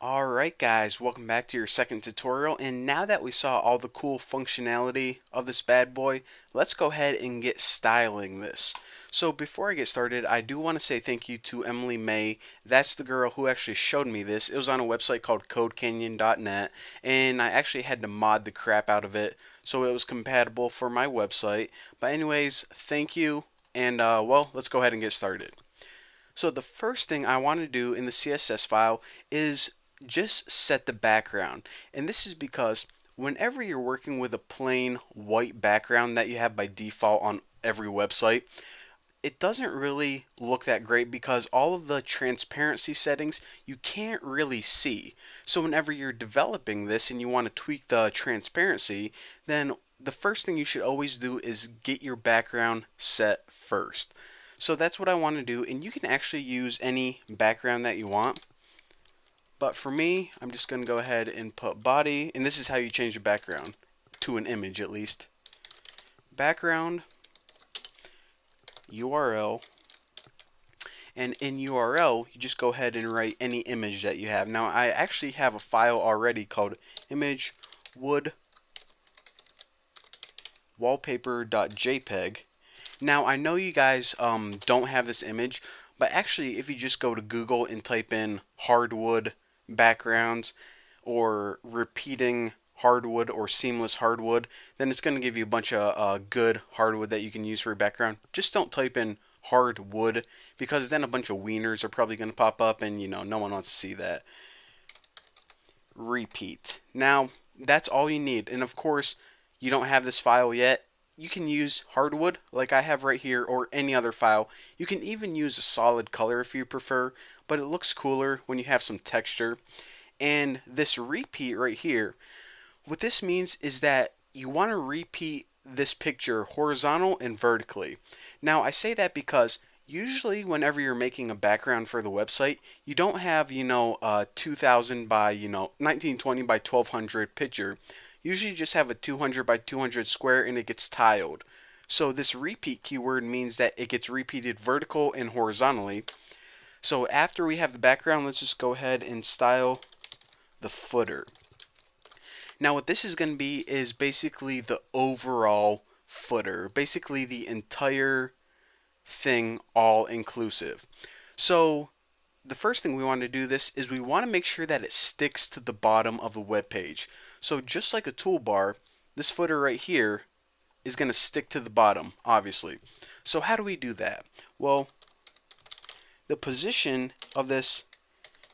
Alright guys, welcome back to your second tutorial, and now that we saw all the cool functionality of this bad boy, let's go ahead and get styling this. So before I get started, I do want to say thank you to Emily May. That's the girl who actually showed me this. It was on a website called codecanyon.net, and I actually had to mod the crap out of it so it was compatible for my website. But anyways, thank you, and well, let's go ahead and get started. So the first thing I want to do in the CSS file is just set the background. And this is because whenever you're working with a plain white background that you have by default on every website, it doesn't really look that great because all of the transparency settings you can't really see. So whenever you're developing this and you want to tweak the transparency, then the first thing you should always do is get your background set first. So that's what I want to do, and you can actually use any background that you want. But for me, I'm just going to go ahead and put body, and this is how you change the background to an image at least. Background, URL, and in URL, you just go ahead and write any image that you have. Now, I actually have a file already called image wood wallpaper.jpg. Now, I know you guys don't have this image, but actually, if you just go to Google and type in hardwood backgrounds or repeating hardwood or seamless hardwood, then it's going to give you a bunch of good hardwood that you can use for your background. Just don't type in hardwood because then a bunch of wieners are probably going to pop up and no one wants to see that. Repeat. Now, that's all you need. And of course, you don't have this file yet. You can use hardwood like I have right here or any other file. You can even use a solid color if you prefer, but it looks cooler when you have some texture. And this repeat right here, what this means is that you want to repeat this picture horizontal and vertically. Now I say that because usually whenever you're making a background for the website, you don't have, 2000 by, 1920 by 1200 picture. Usually you just have a 200 by 200 square and it gets tiled. So this repeat keyword means that it gets repeated vertical and horizontally. So after we have the background, let's just go ahead and style the footer. Now what this is going to be is basically the overall footer, basically the entire thing all inclusive. So the first thing we want to do this is we want to make sure that it sticks to the bottom of a web page. So just like a toolbar, this footer right here is going to stick to the bottom, obviously. So how do we do that? Well, the position of this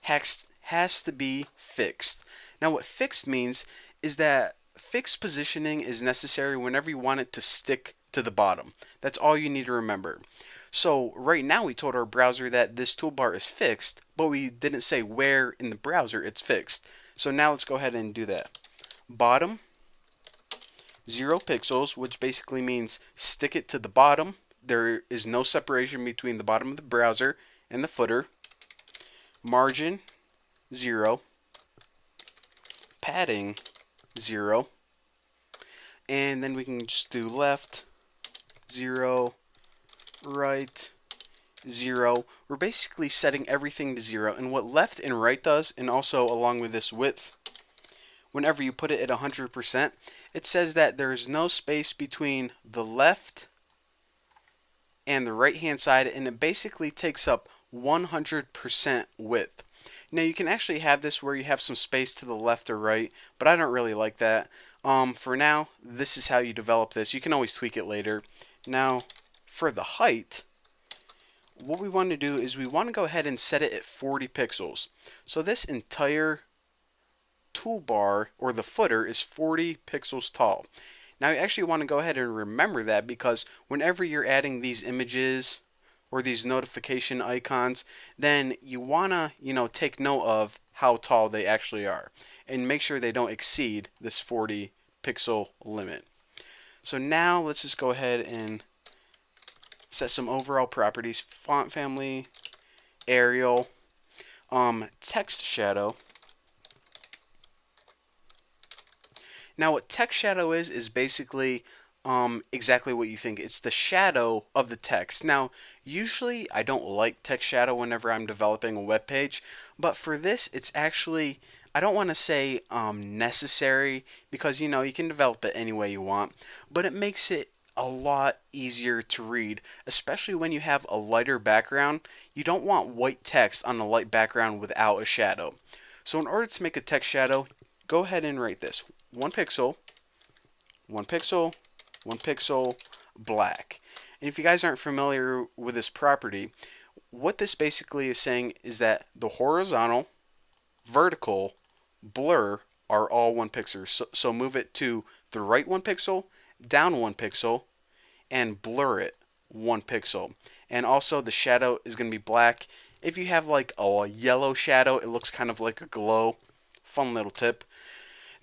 has to be fixed. Now what fixed means is that fixed positioning is necessary whenever you want it to stick to the bottom. That's all you need to remember. So right now we told our browser that this toolbar is fixed, but we didn't say where in the browser it's fixed. So now let's go ahead and do that. Bottom 0 pixels, which basically means stick it to the bottom. There is no separation between the bottom of the browser and the footer. Margin 0. Padding 0. And then we can just do left 0, right 0. We're basically setting everything to 0. And what left and right does, and also along with this width, whenever you put it at 100%, it says that there is no space between the left and the right hand side, and it basically takes up 100% width. Now you can actually have this where you have some space to the left or right, but I don't really like that. For now, this is how you develop this. You can always tweak it later. Now, for the height, what we want to do is we want to go ahead and set it at 40 pixels. So this entire toolbar or the footer is 40 pixels tall. Now you actually want to go ahead and remember that because whenever you're adding these images or these notification icons, then you want to, take note of how tall they actually are and make sure they don't exceed this 40 pixel limit. So now let's just go ahead and set some overall properties. Font family, Arial, text shadow. Now what text shadow is basically exactly what you think. It's the shadow of the text. Now, usually I don't like text shadow whenever I'm developing a web page, but for this, it's actually, I don't want to say necessary because you can develop it any way you want, but it makes it a lot easier to read, especially when you have a lighter background. You don't want white text on a light background without a shadow. So, in order to make a text shadow, go ahead and write this: 1 pixel, 1 pixel, 1 pixel, black. And if you guys aren't familiar with this property, what this basically is saying is that the horizontal, vertical, blur are all 1 pixel. So move it to the right 1 pixel, down 1 pixel, and blur it 1 pixel. And also the shadow is going to be black. If you have like a yellow shadow, it looks kind of like a glow. Fun little tip.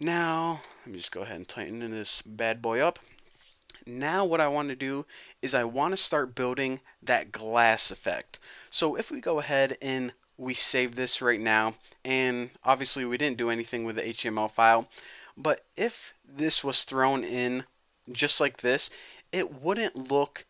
Now, let me just go ahead and tighten this bad boy up. Now what I want to do is I want to start building that glass effect. So if we go ahead and we save this right now, and obviously we didn't do anything with the HTML file, but if this was thrown in just like this, it wouldn't look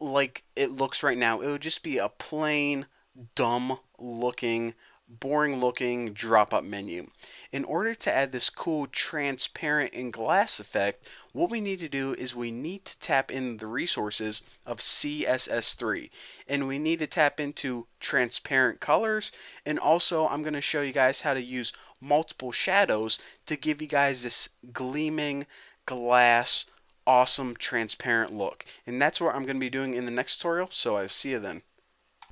like it looks right now. It would just be a plain, dumb looking, boring looking drop up menu. In order to add this cool transparent and glass effect, what we need to do is we need to tap in the resources of CSS3. And we need to tap into transparent colors. And also, I'm going to show you guys how to use multiple shadows to give you guys this gleaming glass awesome transparent look. And that's what I'm going to be doing in the next tutorial, so I'll see you then.